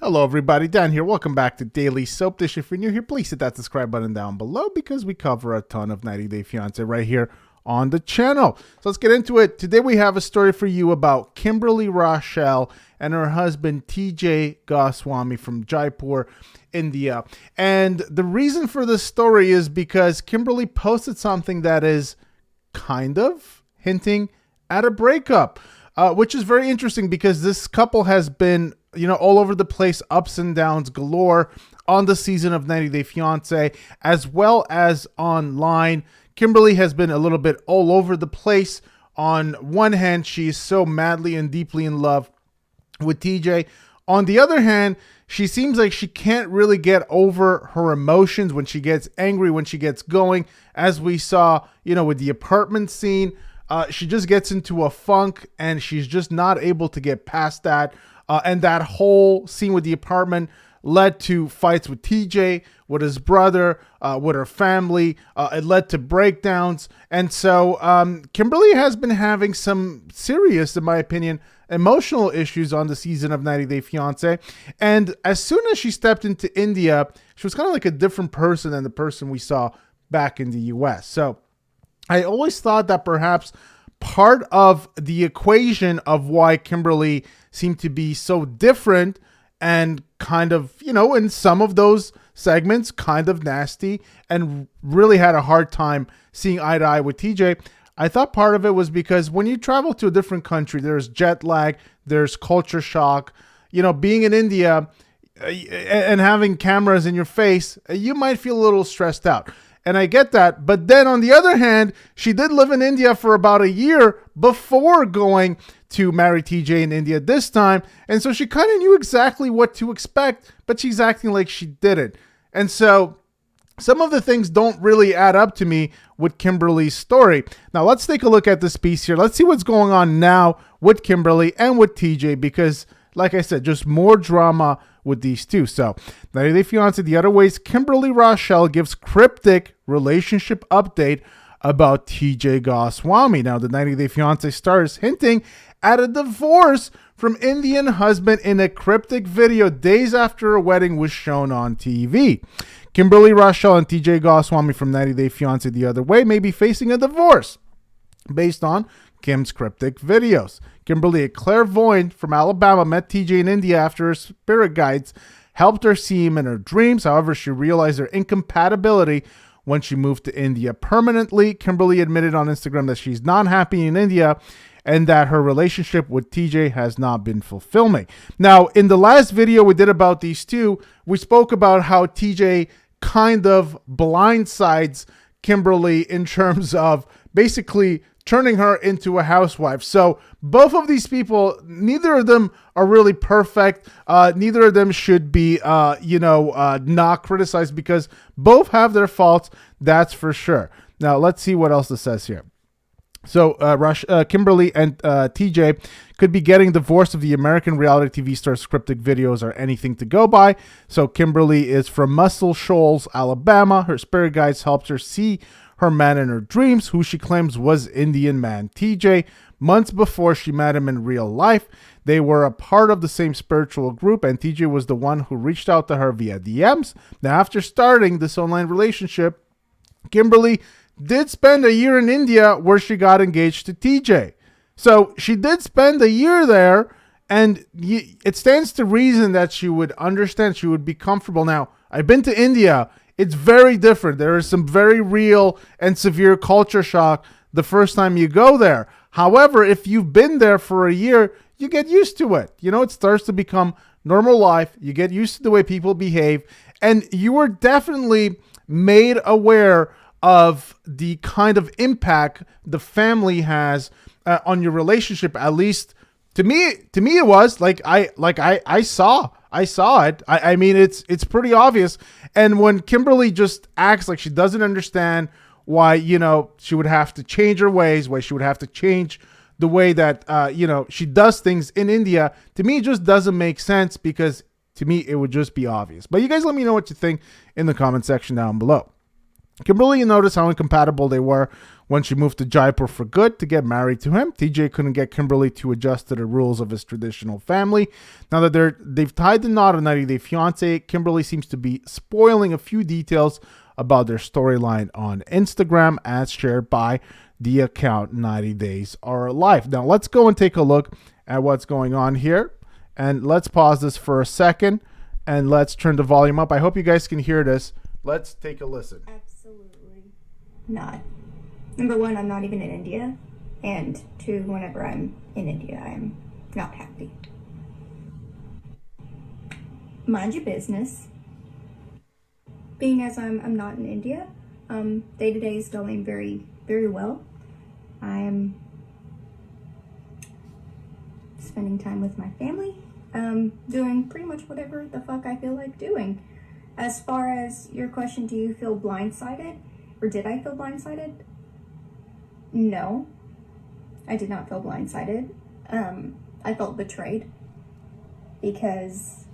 Hello everybody, Dan here. Welcome back to Daily Soap Dish. If you're new here, please hit that subscribe button down below because we cover a ton of 90 Day Fiancé right here on the channel. So let's get into it. Today we have a story for you about Kimberly Rochelle and her husband TJ Goswami from Jaipur, India. And the reason for this story is because Kimberly posted something that is kind of hinting at a breakup, which is very interesting because this couple has been all over the place, ups and downs galore on the season of 90 Day Fiancé, as well as online. Kimberly has been a little bit all over the place. On one hand, she is so madly and deeply in love with TJ. On the other hand, she seems like she can't really get over her emotions when she gets angry, when she gets going, as we saw, with the apartment scene. She just gets into a funk and she's just not able to get past that. And that whole scene with the apartment led to fights with TJ, with his brother, with her family. It led to breakdowns. And so Kimberly has been having some serious, in my opinion, emotional issues on the season of 90 Day Fiancé. And as soon as she stepped into India, she was kind of like a different person than the person we saw back in the US. So I always thought that perhaps part of the equation of why Kimberly seemed to be so different and kind of, in some of those segments, kind of nasty and really had a hard time seeing eye to eye with TJ. I thought part of it was because when you travel to a different country, there's jet lag, there's culture shock. Being in India and having cameras in your face, you might feel a little stressed out. And I get that. But then on the other hand, she did live in India for about a year before going to marry TJ in India this time. And so she kind of knew exactly what to expect, but she's acting like she didn't. And so some of the things don't really add up to me with Kimberly's story. Now let's take a look at this piece here. Let's see what's going on now with Kimberly and with TJ, because like I said, just more drama with these two. So 90 Day Fiancé the other ways, Kimberly Rochelle gives cryptic relationship update about TJ Goswami. Now the 90 Day Fiancé stars hinting at a divorce from Indian husband in a cryptic video days after a wedding was shown on TV. Kimberly Rochelle and TJ Goswami from 90 Day Fiancé the other way may be facing a divorce based on Kim's cryptic videos. Kimberly, a clairvoyant from Alabama, met TJ in India after her spirit guides helped her see him in her dreams. However, she realized their incompatibility when she moved to India permanently. Kimberly admitted on Instagram that she's not happy in India and that her relationship with TJ has not been fulfilling. Now, in the last video we did about these two, we spoke about how TJ kind of blindsides Kimberly in terms of basically turning her into a housewife. So both of these people, neither of them are really perfect. Neither of them should be, not criticized because both have their faults. That's for sure. Now let's see what else it says here. So Kimberly and TJ could be getting divorced if the American reality TV star's cryptic videos are anything to go by. So Kimberly is from Muscle Shoals, Alabama. Her spirit guides helped her see her man in her dreams, who she claims was Indian man TJ. Months before she met him in real life, they were a part of the same spiritual group, and TJ was the one who reached out to her via DMs. Now, after starting this online relationship, Kimberly did spend a year in India where she got engaged to TJ. So she did spend a year there, and it stands to reason that she would understand, she would be comfortable. Now, I've been to India. It's very different. There is some very real and severe culture shock the first time you go there. However, if you've been there for a year, you get used to it. It starts to become normal life. You get used to the way people behave. And you were definitely made aware of the kind of impact the family has on your relationship. At least to me it was like I saw it. I mean, it's pretty obvious. And when Kimberly just acts like she doesn't understand why, she would have to change her ways, why she would have to change the way that, she does things in India, to me, it just doesn't make sense because to me, it would just be obvious. But you guys let me know what you think in the comment section down below. Kimberly noticed how incompatible they were when she moved to Jaipur for good to get married to him. TJ couldn't get Kimberly to adjust to the rules of his traditional family. Now that they've tied the knot on 90 Day Fiancé, Kimberly seems to be spoiling a few details about their storyline on Instagram as shared by the account 90 Days Are Life. Now let's go and take a look at what's going on here. And let's pause this for a second and let's turn the volume up. I hope you guys can hear this. Let's take a listen. Absolutely not. Number one, I'm not even in India. And two, whenever I'm in India, I'm not happy. Mind your business. Being as I'm not in India, day to day is going very, very well. I am spending time with my family, doing pretty much whatever the fuck I feel like doing. As far as your question, do you feel blindsided? Or did I feel blindsided? No, I did not feel blindsided. I felt betrayed because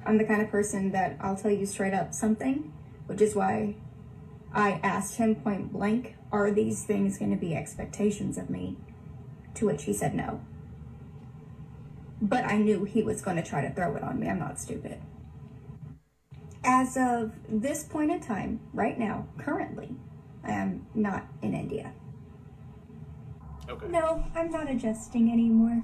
I'm the kind of person that I'll tell you straight up something, which is why I asked him point blank, are these things going to be expectations of me? To which he said no. But I knew he was going to try to throw it on me. I'm not stupid. As of this point in time, right now, currently, I am not in India. Okay. No, I'm not adjusting anymore.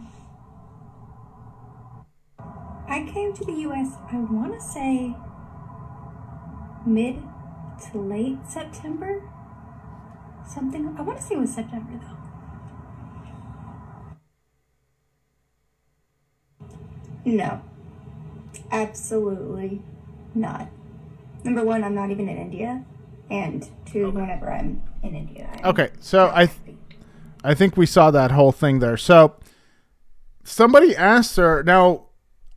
I came to the US, I want to say mid to late September. Something, I want to say it was September though. No, absolutely not. Number one, I'm not even in India. And two, whenever I'm in India, okay, so I think we saw that whole thing there. So somebody asked her. Now,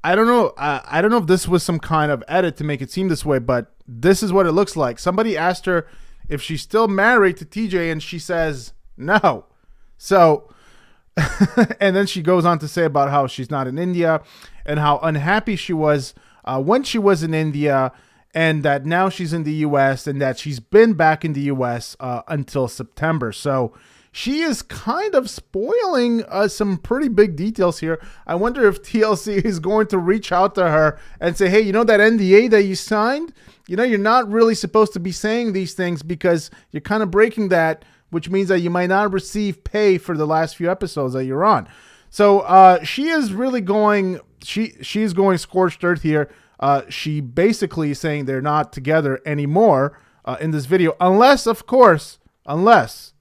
I don't know. I don't know if this was some kind of edit to make it seem this way, but this is what it looks like. Somebody asked her if she's still married to TJ, and she says no. So, and then she goes on to say about how she's not in India and how unhappy she was when she was in India, and that now she's in the U.S. and that she's been back in the U.S. Until September. So she is kind of spoiling some pretty big details here. I wonder if TLC is going to reach out to her and say, hey, you know that NDA that you signed? You know, you're not really supposed to be saying these things because you're kind of breaking that, which means that you might not receive pay for the last few episodes that you're on. So she is really going, she's going scorched earth here. She basically is saying they're not together anymore in this video, unless, of course, unless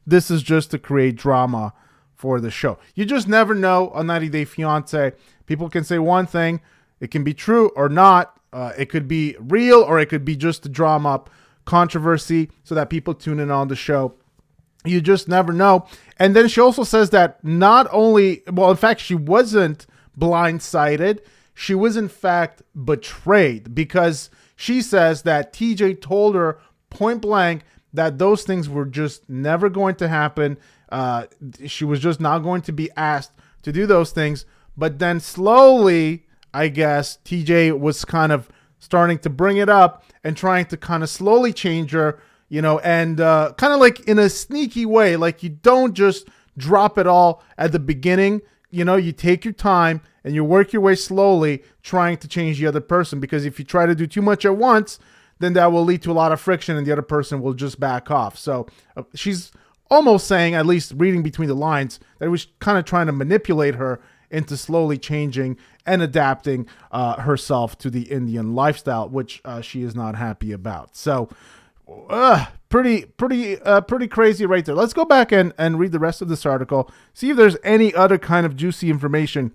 this is just to create drama for the show. You just never know on 90 Day Fiancé. People can say one thing. It can be true or not. It could be real or it could be just to drum up controversy so that people tune in on the show. You just never know. And then she also says that not only, well, in fact, she wasn't blindsided. She was, in fact, betrayed because she says that TJ told her point blank that those things were just never going to happen. She was just not going to be asked to do those things. But then slowly, I guess, TJ was kind of starting to bring it up and trying to kind of slowly change her, you know, and kind of like in a sneaky way. Like you don't just drop it all at the beginning. You know, you take your time and you work your way slowly trying to change the other person. Because if you try to do too much at once, then that will lead to a lot of friction and the other person will just back off. So she's almost saying, at least reading between the lines, that he was kind of trying to manipulate her into slowly changing and adapting herself to the Indian lifestyle, which she is not happy about. So pretty crazy right there. Let's go back and read the rest of this article, see if there's any other kind of juicy information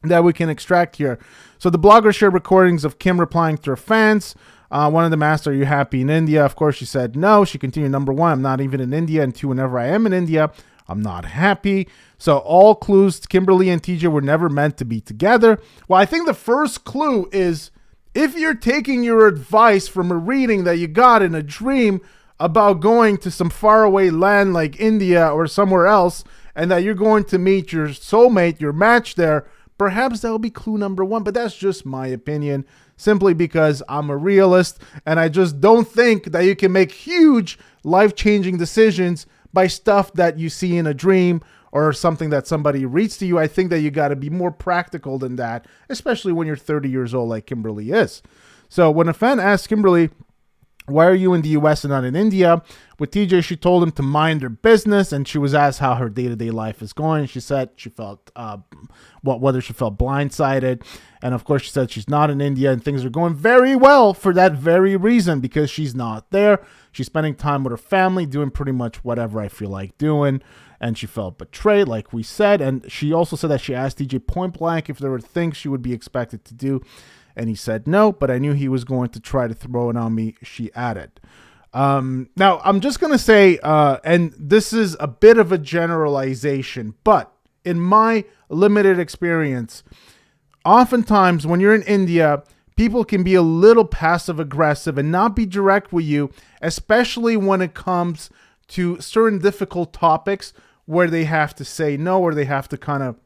that we can extract here. So the blogger shared recordings of Kim replying to her fans. One of them asked, are you happy in India? Of course, she said no. She continued, number one, I'm not even in India. And two, whenever I am in India, I'm not happy. So all clues, Kimberly and TJ were never meant to be together. Well, I think the first clue is if you're taking your advice from a reading that you got in a dream about going to some faraway land like India or somewhere else, and that you're going to meet your soulmate, your match there, perhaps that will be clue number one, but that's just my opinion, simply because I'm a realist and I just don't think that you can make huge life-changing decisions by stuff that you see in a dream or something that somebody reads to you. I think that you got to be more practical than that, especially when you're 30 years old like Kimberly is. So when a fan asked Kimberly, why are you in the US and not in India? With TJ, she told him to mind her business, and she was asked how her day-to-day life is going. She said she felt, whether she felt blindsided. And of course, she said she's not in India and things are going very well for that very reason, because she's not there. She's spending time with her family, doing pretty much whatever I feel like doing. And she felt betrayed, like we said. And she also said that she asked TJ point blank if there were things she would be expected to do. And he said no, but I knew he was going to try to throw it on me, she added. Now, I'm just going to say, and this is a bit of a generalization, but in my limited experience, oftentimes when you're in India, people can be a little passive aggressive and not be direct with you, especially when it comes to certain difficult topics where they have to say no, or they have to kind of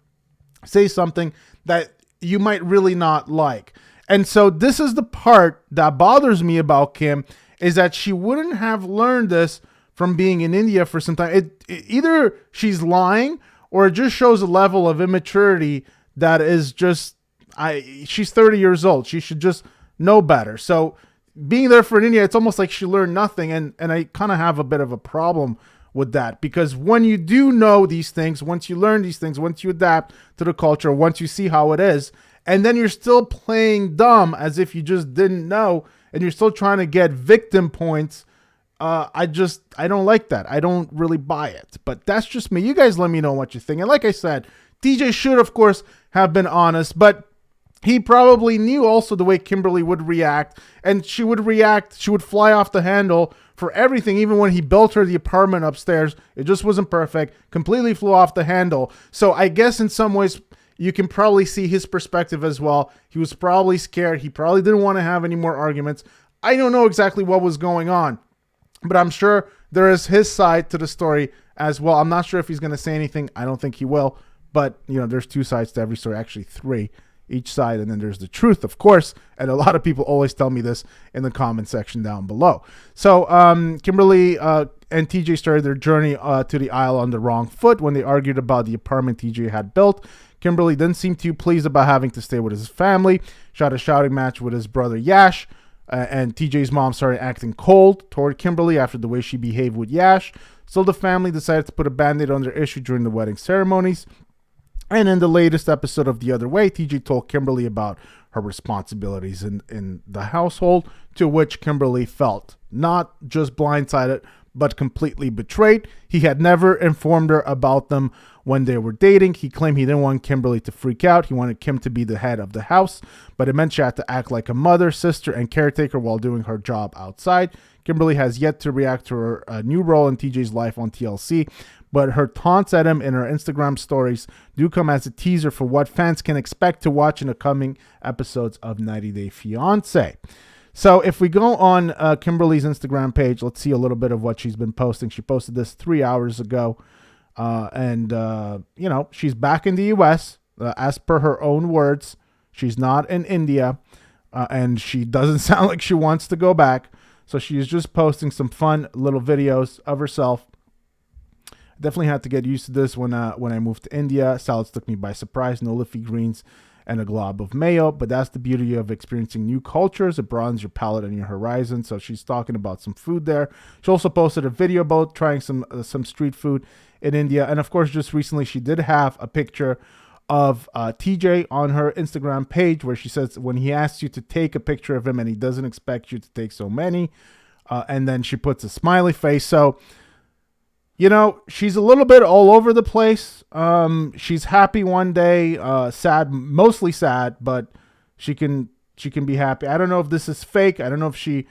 say something that you might really not like. And so this is the part that bothers me about Kim, is that she wouldn't have learned this from being in India for some time. Either she's lying, or it just shows a level of immaturity that is just, she's 30 years old. She should just know better. So being there for India, it's almost like she learned nothing. And I kind of have a bit of a problem with that, because when you do know these things, once you learn these things, once you adapt to the culture, once you see how it is, and then you're still playing dumb as if you just didn't know, and you're still trying to get victim points. I don't like that. I don't really buy it, but that's just me. You guys let me know what you think. And like I said, DJ should, of course, have been honest, but he probably knew also the way Kimberly would react, and she would fly off the handle for everything. Even when he built her the apartment upstairs, it just wasn't perfect, completely flew off the handle. So I guess in some ways, you can probably see his perspective as well. He was probably scared. He probably didn't want to have any more arguments. I don't know exactly what was going on, but I'm sure there is his side to the story as well. I'm not sure if he's going to say anything. I don't think he will, but there's two sides to every story, actually three each side. And then there's the truth, of course. And a lot of people always tell me this in the comment section down below. So Kimberly and TJ started their journey to the aisle on the wrong foot when they argued about the apartment TJ had built. Kimberly didn't seem too pleased about having to stay with his family. She had a shouting match with his brother Yash, and TJ's mom started acting cold toward Kimberly after the way she behaved with Yash. So the family decided to put a band-aid on their issue during the wedding ceremonies. And in the latest episode of The Other Way, TJ told Kimberly about her responsibilities in the household, to which Kimberly felt not just blindsided, but completely betrayed. He had never informed her about them when they were dating. He claimed he didn't want Kimberly to freak out. He wanted Kim to be the head of the house, but it meant she had to act like a mother, sister, and caretaker while doing her job outside. Kimberly has yet to react to her new role in TJ's life on TLC, but her taunts at him in her Instagram stories do come as a teaser for what fans can expect to watch in the coming episodes of 90 Day Fiancé. So if we go on Kimberly's Instagram page, let's see a little bit of what she's been posting. She posted this 3 hours ago. She's back in the U.S. As per her own words. She's not in India, and she doesn't sound like she wants to go back. So she's just posting some fun little videos of herself. Definitely had to get used to this when I moved to India. Salads took me by surprise. No leafy greens and a glob of mayo, but that's the beauty of experiencing new cultures. It broadens your palate and your horizon. So she's talking about some food there. She also posted a video about trying some street food in India. And of course, just recently, she did have a picture of TJ on her Instagram page, where she says when he asks you to take a picture of him and he doesn't expect you to take so many, and then she puts a smiley face. So, she's a little bit all over the place. She's happy one day, sad, mostly sad, but she can be happy. I don't know if this is fake. I don't know if she,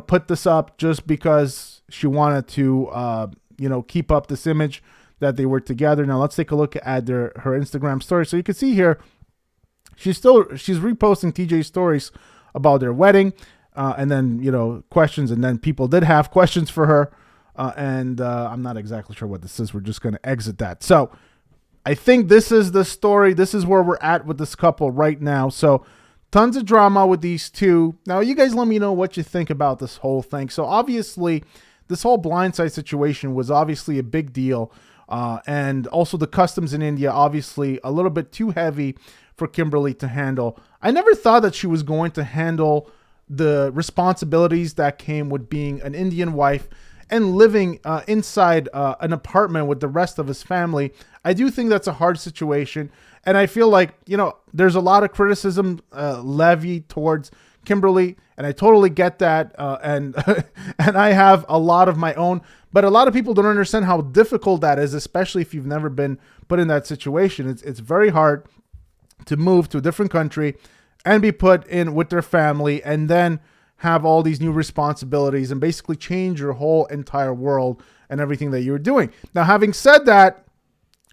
put this up just because she wanted to, keep up this image that they were together. Now let's take a look at her Instagram story. So you can see here, she's reposting TJ's stories about their wedding, and then, questions. And then people did have questions for her. And I'm not exactly sure what this is. We're just going to exit that. So I think this is the story. This is where we're at with this couple right now. So tons of drama with these two. Now, you guys let me know what you think about this whole thing. So obviously, this whole blindside situation was obviously a big deal. And also the customs in India, obviously a little bit too heavy for Kimberly to handle. I never thought that she was going to handle the responsibilities that came with being an Indian wife and living inside an apartment with the rest of his family. I do think that's a hard situation. And I feel like, you know, there's a lot of criticism levied towards Kimberly, and I totally get that. And and I have a lot of my own, but a lot of people don't understand how difficult that is, especially if you've never been put in that situation. It's very hard to move to a different country and be put in with their family and then have all these new responsibilities and basically change your whole entire world and everything that you're doing. Now, having said that,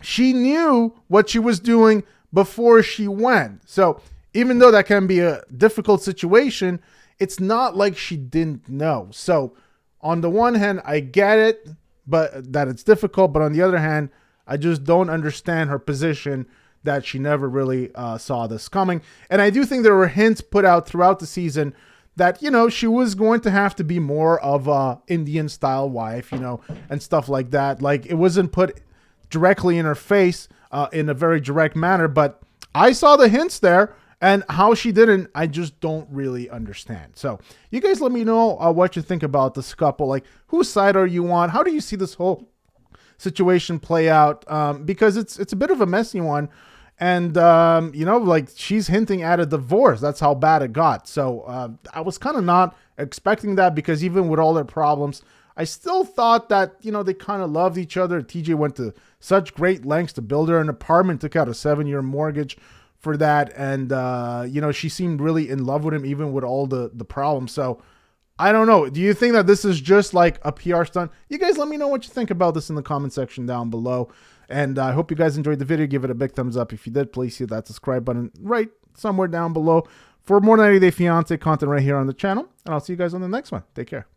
she knew what she was doing before she went. So even though that can be a difficult situation, it's not like she didn't know. So on the one hand, I get it, but that it's difficult. But on the other hand, I just don't understand her position that she never really saw this coming. And I do think there were hints put out throughout the season that, you know, she was going to have to be more of a Indian style wife, you know, and stuff like that. Like, it wasn't put directly in her face in a very direct manner, but I saw the hints there, and how she didn't, I just don't really understand. So you guys let me know what you think about this couple. Like, whose side are you on? How do you see this whole situation play out? Because it's a bit of a messy one. And, you know, like, she's hinting at a divorce. That's how bad it got. So I was kind of not expecting that, because even with all their problems, I still thought that, you know, they kind of loved each other. TJ went to such great lengths to build her an apartment, took out a 7-year mortgage for that. And, you know, she seemed really in love with him, even with all the problems. So I don't know. Do you think that this is just like a PR stunt? You guys let me know what you think about this in the comment section down below. And I hope you guys enjoyed the video. Give it a big thumbs up. If you did, please hit that subscribe button right somewhere down below for more 90 Day Fiancé content right here on the channel. And I'll see you guys on the next one. Take care.